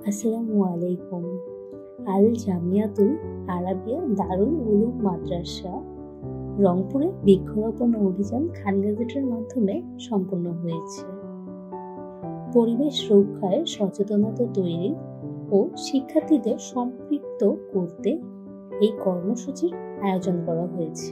আসসালামু আলাইকুম। আল জামিয়াতুল আরাবিয়া দারুল উলুম মাদ্রাসা রংপুরে বৃক্ষরোপণ অভিযান খান গ্যাজেটের মাধ্যমে সম্পন্ন হয়েছে। পরিবেশ রক্ষায় সচেতনতা তৈরি ও শিক্ষার্থীদের সম্পৃক্ত করতে এই কর্মসূচির আয়োজন করা হয়েছে।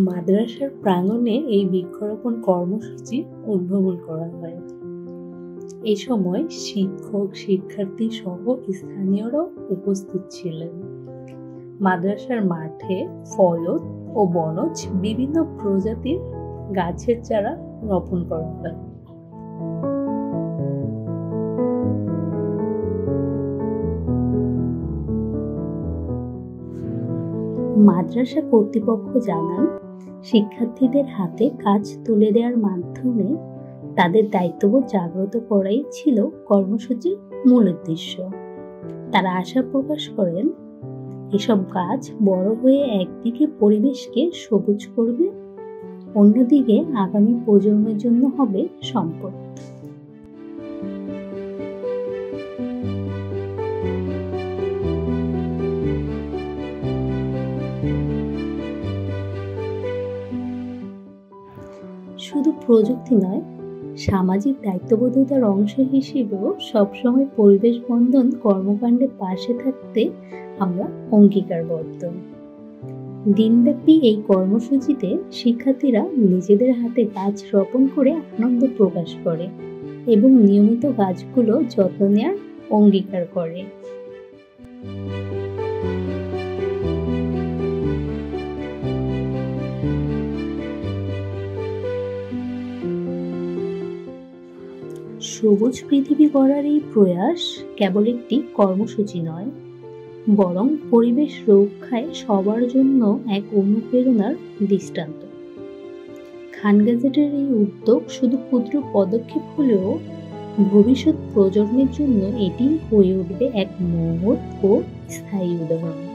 মাদ্রাসার প্রাঙ্গণে এই বৃক্ষরোপণ কর্মসূচি উদ্ভাবন করা হয়। এই সময় শিক্ষক, শিক্ষার্থী সহ স্থানীয়রাও উপস্থিত ছিলেন। মাদ্রাসার মাঠে ফলদ ও বনজ বিভিন্ন প্রজাতির গাছের চারা রোপণ করা হয়। মাদ্রাসা কর্তৃপক্ষ জানান, শিক্ষার্থীদের হাতে কাজ তুলে দেওয়ার মাধ্যমে তাদের দায়িত্ববোধ জাগ্রত করাই ছিল কর্মসূচির মূল উদ্দেশ্য। তারা আশা প্রকাশ করেন, এসব গাছ বড় হয়ে একদিকে পরিবেশকে সবুজ করবে, অন্যদিকে আগামী প্রজন্মের জন্য হবে সম্পদ। শুধু প্রযুক্তি নয়, সামাজিক দায়িত্ববোধতার অংশ হিসেবেও সবসময় পরিবেশ বন্ধন কর্মকাণ্ডের পাশে থাকতে আমরা অঙ্গীকারবদ্ধ। দিনব্যাপী এই কর্মসূচিতে শিক্ষার্থীরা নিজেদের হাতে গাছ রোপণ করে আনন্দ প্রকাশ করে এবং নিয়মিত গাছগুলো যত্ন নেওয়ার অঙ্গীকার করে। সবুজ পৃথিবী গড়ার এই প্রয়াস কেবল একটি কর্মসূচি নয়, বরং পরিবেশ রক্ষায় সবার জন্য এক অনুপ্রেরণার দৃষ্টান্ত। খান গ্যাজেটের এই উদ্যোগ শুধু ক্ষুদ্র পদক্ষেপ হলেও ভবিষ্যৎ প্রজন্মের জন্য এটি হয়ে উঠবে এক মহৎ ও স্থায়ী উদাহরণ।